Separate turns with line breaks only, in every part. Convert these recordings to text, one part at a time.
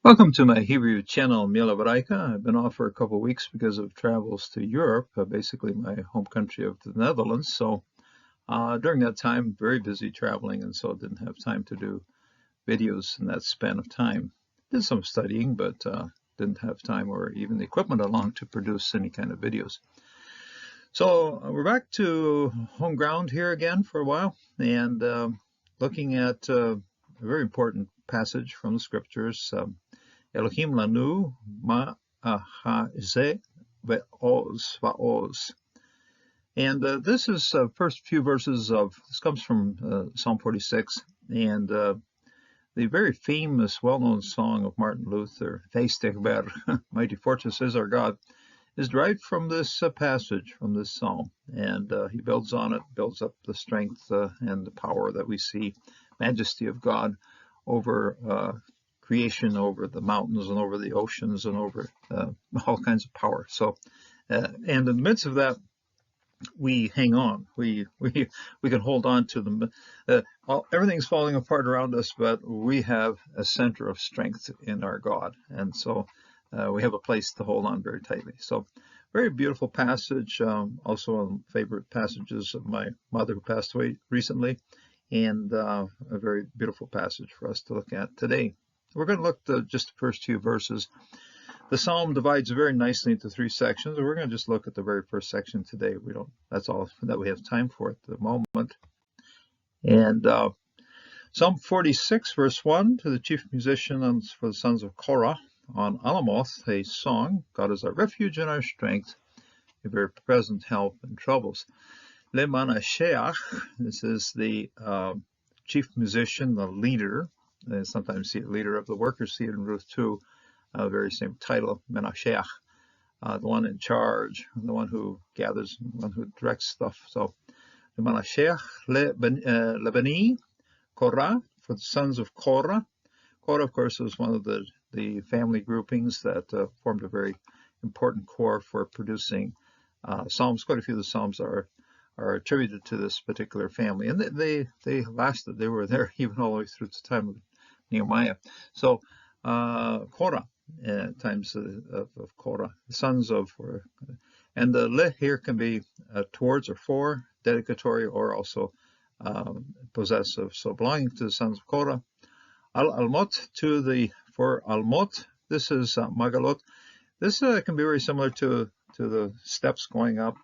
Welcome to my Hebrew channel, Mila Baraika. I've been off for a couple of weeks because of travels to Europe, basically my home country of the Netherlands. So during that time, very busy traveling, and so didn't have time to do videos in that span of time. Did some studying, but didn't have time or even the equipment along to produce any kind of videos. So we're back to home ground here again for a while, and looking at a very important passage from the scriptures. Elohim lanu ma'ahaze ve'oz va'oz. And this is the first few verses this comes from Psalm 46, and the very famous, well-known song of Martin Luther, Veistigber, Mighty Fortress is our God, is derived from this passage, from this psalm. And he builds on it, builds up the strength and the power that we see, majesty of God over creation, over the mountains and over the oceans and over all kinds of power. So, and in the midst of that, we hang on. We can hold on to them. Everything's falling apart around us, but we have a center of strength in our God, and so we have a place to hold on very tightly. So, very beautiful passage. Also, one of the favorite passages of my mother who passed away recently, and a very beautiful passage for us to look at today. We're going to look at just the first few verses. The psalm divides very nicely into three sections. We're going to just look at the very first section today. That's all that we have time for at the moment. And Psalm 46, verse 1, to the chief musician for the sons of Korah on Alamoth, a song. God is our refuge and our strength, a very present help in troubles. Lemanasheach, this is the chief musician, the leader. Sometimes see it, leader of the workers, see it in Ruth 2, very same title, Menasheach, the one in charge, the one who gathers, the one who directs stuff. So, Menasheach Lebani, Korah, for the sons of Korah. Korah, of course, was one of the family groupings that formed a very important core for producing psalms. Quite a few of the psalms are attributed to this particular family, and they lasted. They were there even all the way through the time of Nehemiah. So Korah, times of Korah, the sons of, and the le here can be towards or for, dedicatory, or also possessive. So belonging to the sons of Korah. Almot, for Almot, this is Magalot. This can be very similar to the steps going up,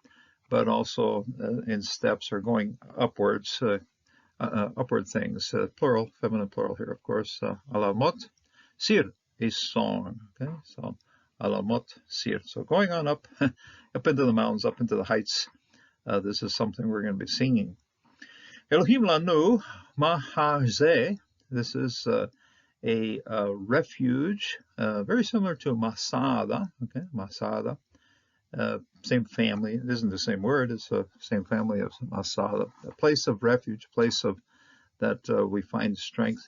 but also in steps or going upwards, upward things, plural, feminine plural here, of course. Alamot, sir, a song. Okay, so alamot, sir. So going on up, up into the mountains, up into the heights. This is something we're going to be singing. Elohim lanu mahazeh. This is a refuge, very similar to Masada. Okay, Masada. Same family. It isn't the same word. It's the same family of Masada. A place of refuge, a place of that we find strength.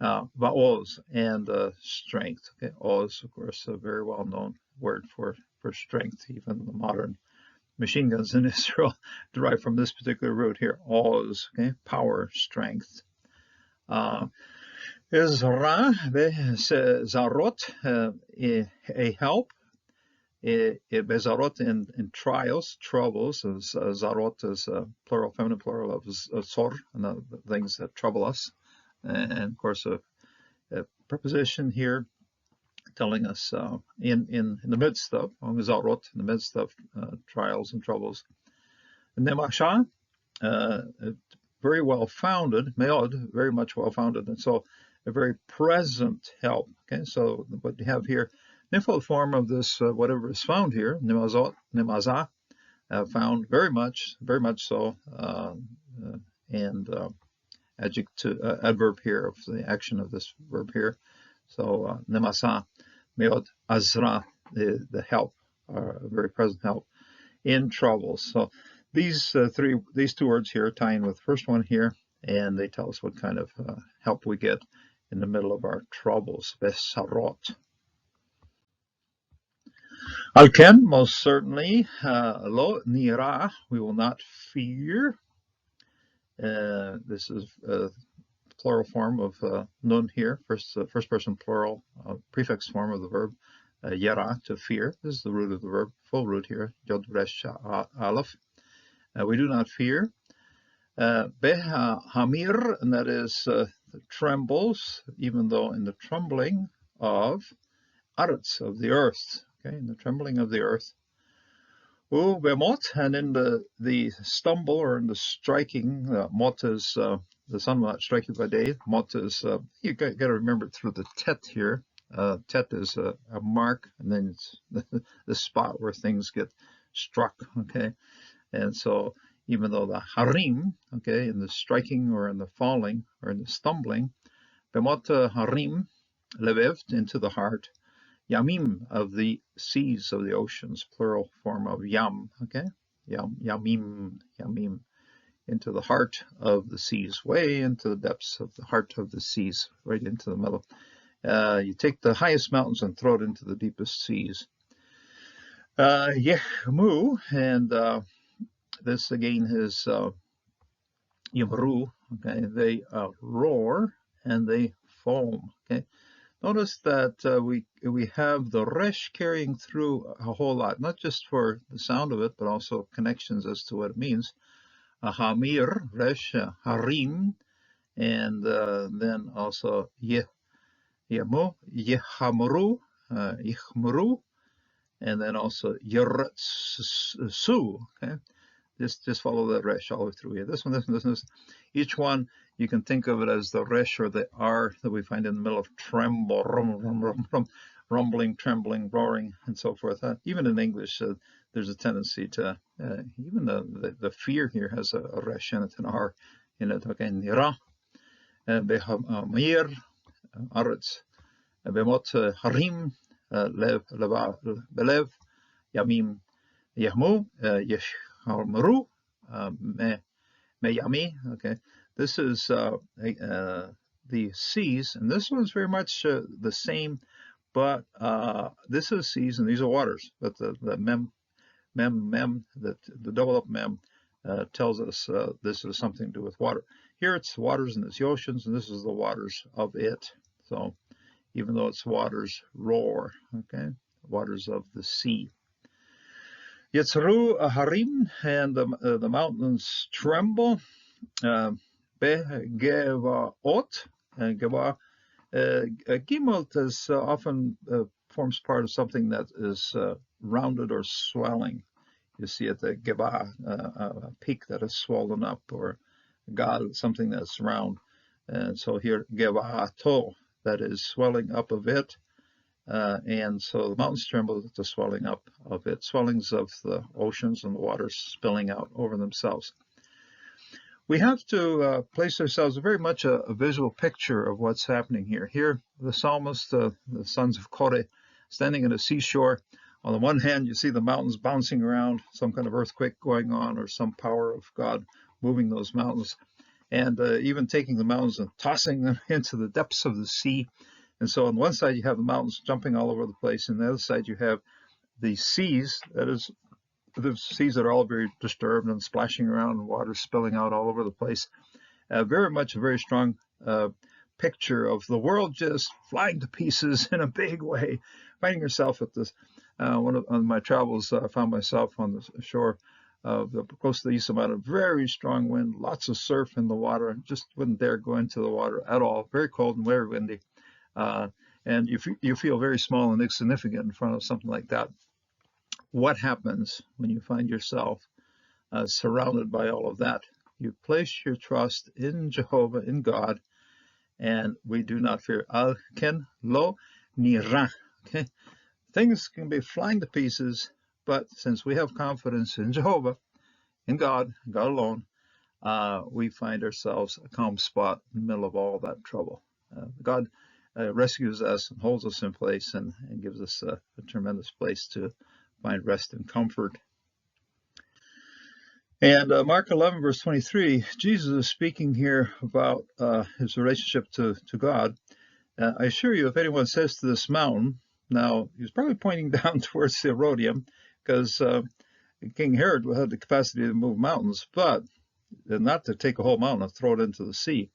Va'oz, and strength. Okay, oz, of course, a very well-known word for strength. Even the modern machine guns in Israel derive from this particular root here. Oz, okay, power, strength. Ezra, zarot, a help. Bezarot in trials, troubles. Zarot is plural, feminine plural of zor, and the things that trouble us. And of course, a preposition here telling us in the midst of, Zarot, in the midst of trials and troubles. Nemasha, very well founded, meod, very much well founded, and so a very present help. Okay, so what you have here, nifal form of this, whatever is found here, nemazot, nemaza, found very much so, and adverb here of the action of this verb here. So nemasa, meod, azra, the help, very present help in troubles. So these two words here tie in with the first one here, and they tell us what kind of help we get in the middle of our troubles. Besarot. Alken, most certainly, lo nira, we will not fear. This is plural form of nun here, first person plural prefix form of the verb yara, to fear. This is the root of the verb, full root here, yod resh aleph. We do not fear. Beha hamir, and that is trembles, even though in the trembling of aretz, of the earth, okay, in the trembling of the earth. Bemot, and in the stumble or in the striking, mot is the sun will not strike you by day. Mot is, you got to remember through the tet here. Tet is a mark, and then it's the spot where things get struck, okay? And so even though the harim, okay, in the striking or in the falling or in the stumbling, bemot harim, levevt, into the heart, yamim, of the seas, of the oceans, plural form of yam, okay? Yamim, into the heart of the seas, way into the depths of the heart of the seas, right into the middle. You take the highest mountains and throw it into the deepest seas. Yehmu, and this again is yamru, okay? They roar and they foam, okay? Notice that we have the resh carrying through a whole lot, not just for the sound of it, but also connections as to what it means. Hamir, resh, harim, and then also yemu, yehamru, yichmru, and then also yeretsu, okay? Just follow the resh all the way through here. This one. Each one, you can think of it as the resh or the r that we find in the middle of tremble, rumbling, trembling, roaring, and so forth. Even in English, there's a tendency to, even the fear here has a resh in it, an r in it. Okay, nira, behamir, aretz, bemot harim, belev, yamim, yahmu, yeshhalmaru, meyami. Okay, this is the seas, and this one's very much the same, but this is seas and these are waters. But the mem, the double up mem tells us this is something to do with water. Here it's waters and it's the oceans, and this is the waters of it. So even though it's waters roar, okay, waters of the sea. Yetzru harim, and the mountains tremble. Begevaot, and geva. Gimelt is often forms part of something that is rounded or swelling. You see it, the geva, a peak that is swollen up, or gal, something that's round. And so here, gevato, that is swelling up of it. And so the mountains tremble at the swelling up of it, swellings of the oceans and the waters spilling out over themselves. We have to place ourselves very much a visual picture of what's happening here. Here, the psalmist, the sons of Korah, standing at a seashore. On the one hand, you see the mountains bouncing around, some kind of earthquake going on, or some power of God moving those mountains, and even taking the mountains and tossing them into the depths of the sea. And so on one side, you have the mountains jumping all over the place, and on the other side, you have the seas, that is, the seas that are all very disturbed and splashing around and water spilling out all over the place. Very much a very strong picture of the world just flying to pieces in a big way. Finding yourself at this, on my travels, I found myself on the shore of the coast of the east, about a very strong wind, lots of surf in the water, and just wouldn't dare go into the water at all. Very cold and very windy. And you feel very small and insignificant in front of something like that. What happens when you find yourself surrounded by all of that? You place your trust in Jehovah, in God, and we do not fear. Al ken lo nira. Okay, things can be flying to pieces, but since we have confidence in Jehovah, in God, God alone, we find ourselves a calm spot in the middle of all that trouble. God rescues us and holds us in place and gives us a tremendous place to find rest and comfort. And Mark 11, verse 23, Jesus is speaking here about his relationship to God. I assure you, if anyone says to this mountain, now he's probably pointing down towards the Herodium, because King Herod had the capacity to move mountains, but not to take a whole mountain and throw it into the sea.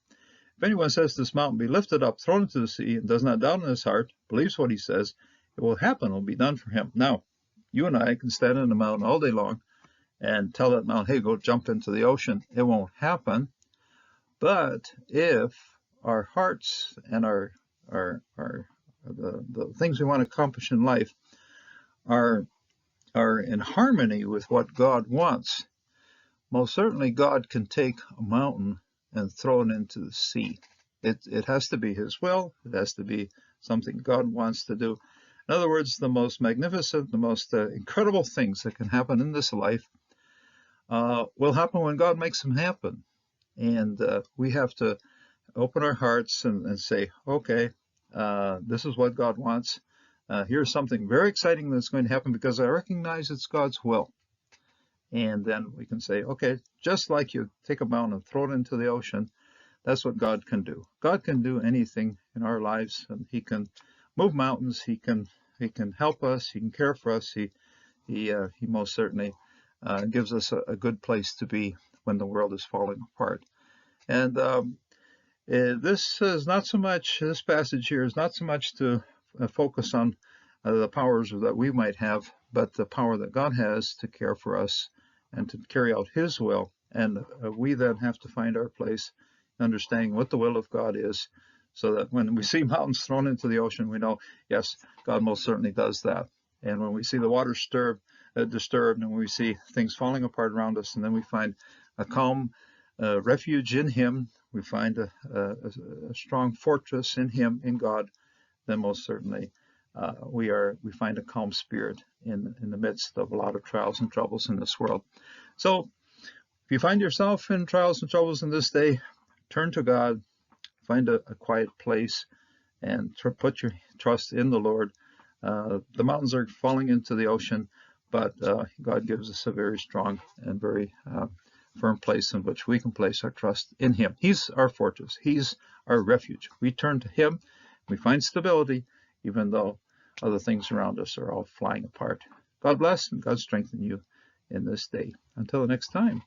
If anyone says to this mountain, be lifted up, thrown into the sea, and does not doubt in his heart, believes what he says, it will happen, it will be done for him. Now, you and I can stand on the mountain all day long and tell that mountain, hey, go jump into the ocean. It won't happen. But if our hearts and the things we want to accomplish in life are in harmony with what God wants, most certainly God can take a mountain and throw it into the sea. It has to be His will. It has to be something God wants to do. In other words, the most magnificent, the most incredible things that can happen in this life will happen when God makes them happen. And we have to open our hearts and say, okay, this is what God wants. Here's something very exciting that's going to happen because I recognize it's God's will. And then we can say, okay, just like you take a mountain and throw it into the ocean, that's what God can do. God can do anything in our lives, and He can move mountains. He can help us. He can care for us. He most certainly gives us a good place to be when the world is falling apart. And this passage here is not so much to focus on the powers that we might have, but the power that God has to care for us and to carry out His will. And we then have to find our place, understanding what the will of God is, so that when we see mountains thrown into the ocean, we know, yes, God most certainly does that. And when we see the water disturbed, and when we see things falling apart around us, and then we find a calm refuge in Him, we find a strong fortress in Him, in God, then most certainly we find a calm spirit in the midst of a lot of trials and troubles in this world. So if you find yourself in trials and troubles in this day, turn to God, find a quiet place, and put your trust in the Lord. The mountains are falling into the ocean, but God gives us a very strong and very firm place in which we can place our trust in Him. He's our fortress. He's our refuge. We turn to Him. We find stability, even though other things around us are all flying apart. God bless and God strengthen you in this day. Until the next time.